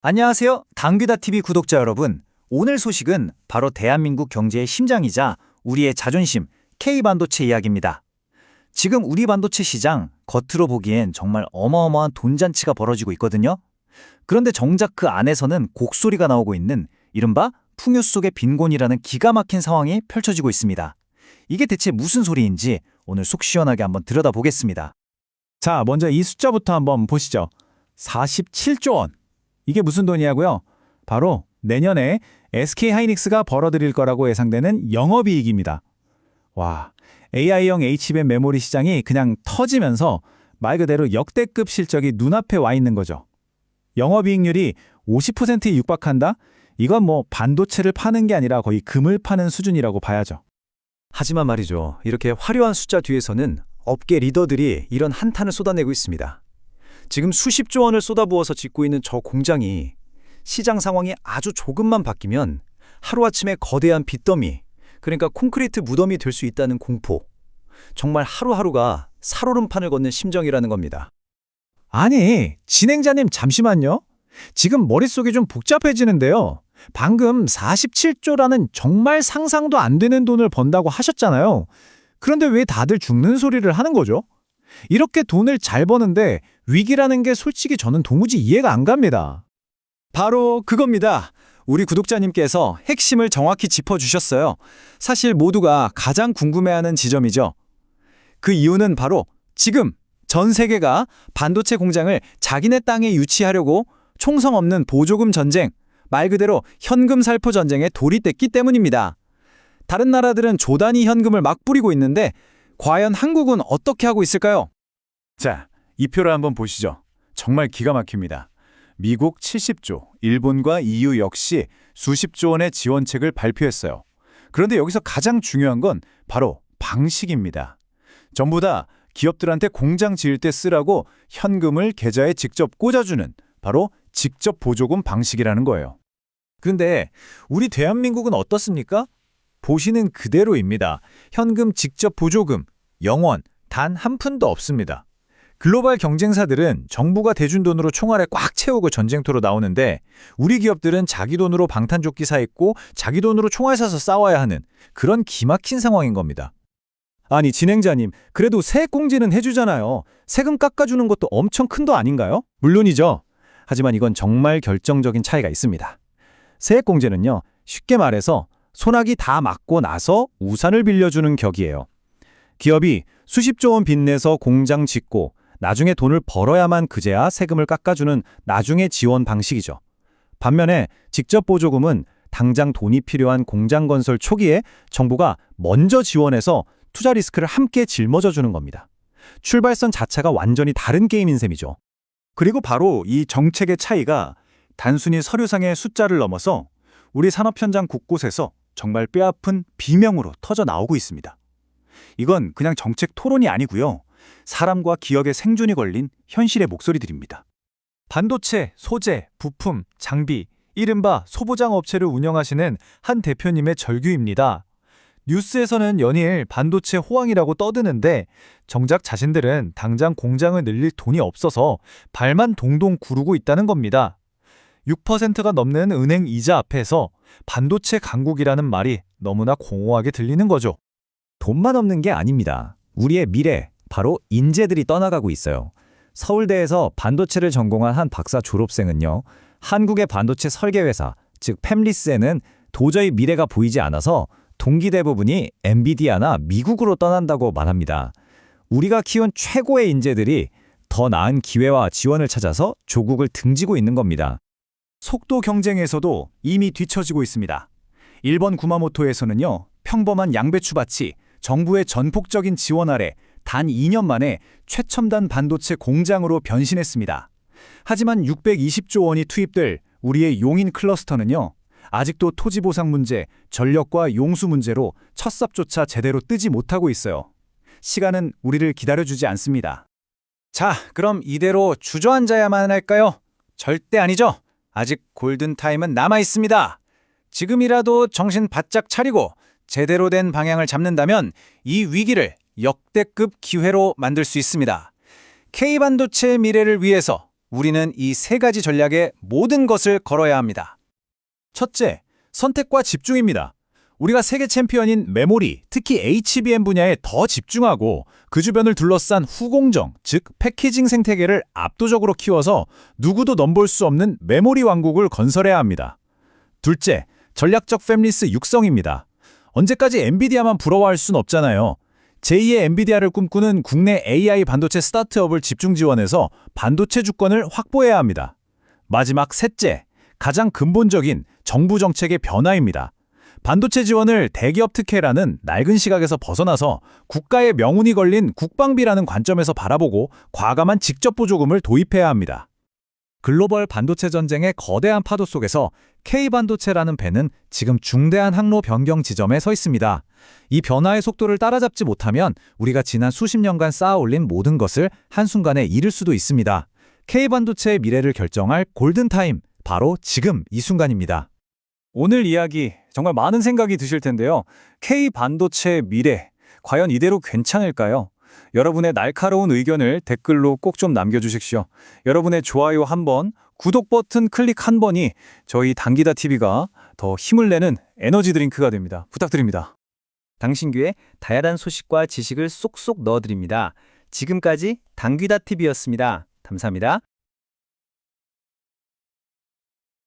안녕하세요. 당귀다TV 구독자 여러분. 오늘 소식은 바로 대한민국 경제의 심장이자 우리의 자존심, K반도체 이야기입니다. 지금 우리 반도체 시장, 겉으로 보기엔 정말 어마어마한 돈잔치가 벌어지고 있거든요. 그런데 정작 그 안에서는 곡소리가 나오고 있는 이른바 풍요 속의 빈곤이라는 기가 막힌 상황이 펼쳐지고 있습니다. 이게 대체 무슨 소리인지 오늘 속 시원하게 한번 들여다보겠습니다. 자, 먼저 이 숫자부터 한번 보시죠. 47조 원. 이게 무슨 돈이냐고요? 바로 내년에 SK하이닉스가 벌어들일 거라고 예상되는 영업이익입니다. 와, AI용 H밴 메모리 시장이 그냥 터지면서 말 그대로 역대급 실적이 눈앞에 와 있는 거죠. 영업이익률이 50%에 육박한다? 이건 뭐 반도체를 파는 게 아니라 거의 금을 파는 수준이라고 봐야죠. 하지만 말이죠. 이렇게 화려한 숫자 뒤에서는 업계 리더들이 이런 한탄을 쏟아내고 있습니다. 지금 수십조 원을 쏟아부어서 짓고 있는 저 공장이 시장 상황이 아주 조금만 바뀌면 하루아침에 거대한 빚더미, 그러니까 콘크리트 무덤이 될 수 있다는 공포. 정말 하루하루가 살얼음판을 걷는 심정이라는 겁니다. 아니, 진행자님 잠시만요. 지금 머릿속이 좀 복잡해지는데요. 방금 47조라는 정말 상상도 안 되는 돈을 번다고 하셨잖아요. 그런데 왜 다들 죽는 소리를 하는 거죠? 이렇게 돈을 잘 버는데 위기라는 게 솔직히 저는 도무지 이해가 안 갑니다. 바로 그겁니다. 우리 구독자님께서 핵심을 정확히 짚어주셨어요. 사실 모두가 가장 궁금해하는 지점이죠. 그 이유는 바로 지금 전 세계가 반도체 공장을 자기네 땅에 유치하려고 총성 없는 보조금 전쟁, 말 그대로 현금 살포 전쟁에 돌이 뗐기 때문입니다. 다른 나라들은 조단위 현금을 막 뿌리고 있는데 과연 한국은 어떻게 하고 있을까요? 자, 이 표를 한번 보시죠. 정말 기가 막힙니다. 미국 70조, 일본과 EU 역시 수십조 원의 지원책을 발표했어요. 그런데 여기서 가장 중요한 건 바로 방식입니다. 전부 다 기업들한테 공장 지을 때 쓰라고 현금을 계좌에 직접 꽂아주는 바로 직접 보조금 방식이라는 거예요. 근데 우리 대한민국은 어떻습니까? 보시는 그대로입니다. 현금 직접 보조금, 영원, 단 한 푼도 없습니다. 글로벌 경쟁사들은 정부가 대준 돈으로 총알에 꽉 채우고 전쟁터로 나오는데 우리 기업들은 자기 돈으로 방탄조끼 사 입고 자기 돈으로 총알 사서 싸워야 하는 그런 기막힌 상황인 겁니다. 아니, 진행자님, 그래도 세액공제는 해주잖아요. 세금 깎아주는 것도 엄청 큰 도 아닌가요? 물론이죠. 하지만 이건 정말 결정적인 차이가 있습니다. 세액공제는요, 쉽게 말해서 소나기 다 맞고 나서 우산을 빌려주는 격이에요. 기업이 수십조 원 빚내서 공장 짓고 나중에 돈을 벌어야만 그제야 세금을 깎아주는 나중에 지원 방식이죠. 반면에 직접 보조금은 당장 돈이 필요한 공장 건설 초기에 정부가 먼저 지원해서 투자 리스크를 함께 짊어져주는 겁니다. 출발선 자체가 완전히 다른 게임인 셈이죠. 그리고 바로 이 정책의 차이가 단순히 서류상의 숫자를 넘어서 우리 산업 현장 곳곳에서 정말 뼈아픈 비명으로 터져 나오고 있습니다. 이건 그냥 정책 토론이 아니고요. 사람과 기업의 생존이 걸린 현실의 목소리들입니다. 반도체, 소재, 부품, 장비, 이른바 소보장 업체를 운영하시는 한 대표님의 절규입니다. 뉴스에서는 연일 반도체 호황이라고 떠드는데 정작 자신들은 당장 공장을 늘릴 돈이 없어서 발만 동동 구르고 있다는 겁니다. 6%가 넘는 은행 이자 앞에서 반도체 강국이라는 말이 너무나 공허하게 들리는 거죠. 돈만 없는 게 아닙니다. 우리의 미래, 바로 인재들이 떠나가고 있어요. 서울대에서 반도체를 전공한 한 박사 졸업생은요, 한국의 반도체 설계회사, 즉 팹리스에는 도저히 미래가 보이지 않아서 동기 대부분이 엔비디아나 미국으로 떠난다고 말합니다. 우리가 키운 최고의 인재들이 더 나은 기회와 지원을 찾아서 조국을 등지고 있는 겁니다. 속도 경쟁에서도 이미 뒤처지고 있습니다. 일본 구마모토에서는요, 평범한 양배추밭이 정부의 전폭적인 지원 아래 단 2년 만에 최첨단 반도체 공장으로 변신했습니다. 하지만 620조 원이 투입될 우리의 용인 클러스터는요, 아직도 토지 보상 문제, 전력과 용수 문제로 첫 삽조차 제대로 뜨지 못하고 있어요. 시간은 우리를 기다려주지 않습니다. 자, 그럼 이대로 주저앉아야만 할까요? 절대 아니죠. 아직 골든타임은 남아있습니다. 지금이라도 정신 바짝 차리고 제대로 된 방향을 잡는다면 이 위기를 역대급 기회로 만들 수 있습니다. K반도체의 미래를 위해서 우리는 이 세 가지 전략에 모든 것을 걸어야 합니다. 첫째, 선택과 집중입니다. 우리가 세계 챔피언인 메모리, 특히 HBM 분야에 더 집중하고 그 주변을 둘러싼 후공정, 즉 패키징 생태계를 압도적으로 키워서 누구도 넘볼 수 없는 메모리 왕국을 건설해야 합니다. 둘째, 전략적 팹리스 육성입니다. 언제까지 엔비디아만 부러워할 순 없잖아요. 제2의 엔비디아를 꿈꾸는 국내 AI 반도체 스타트업을 집중 지원해서 반도체 주권을 확보해야 합니다. 마지막 셋째, 가장 근본적인 정부 정책의 변화입니다. 반도체 지원을 대기업 특혜라는 낡은 시각에서 벗어나서 국가의 명운이 걸린 국방비라는 관점에서 바라보고 과감한 직접 보조금을 도입해야 합니다. 글로벌 반도체 전쟁의 거대한 파도 속에서 K반도체라는 배는 지금 중대한 항로 변경 지점에 서 있습니다. 이 변화의 속도를 따라잡지 못하면 우리가 지난 수십 년간 쌓아올린 모든 것을 한순간에 잃을 수도 있습니다. K반도체의 미래를 결정할 골든타임, 바로 지금 이 순간입니다. 오늘 이야기 정말 많은 생각이 드실 텐데요. K반도체의 미래, 과연 이대로 괜찮을까요? 여러분의 날카로운 의견을 댓글로 꼭 좀 남겨주십시오. 여러분의 좋아요 한 번, 구독 버튼 클릭 한 번이 저희 당기다 TV가 더 힘을 내는 에너지 드링크가 됩니다. 부탁드립니다. 당신 귀에 다양한 소식과 지식을 쏙쏙 넣어드립니다. 지금까지 당귀다 TV였습니다. 감사합니다.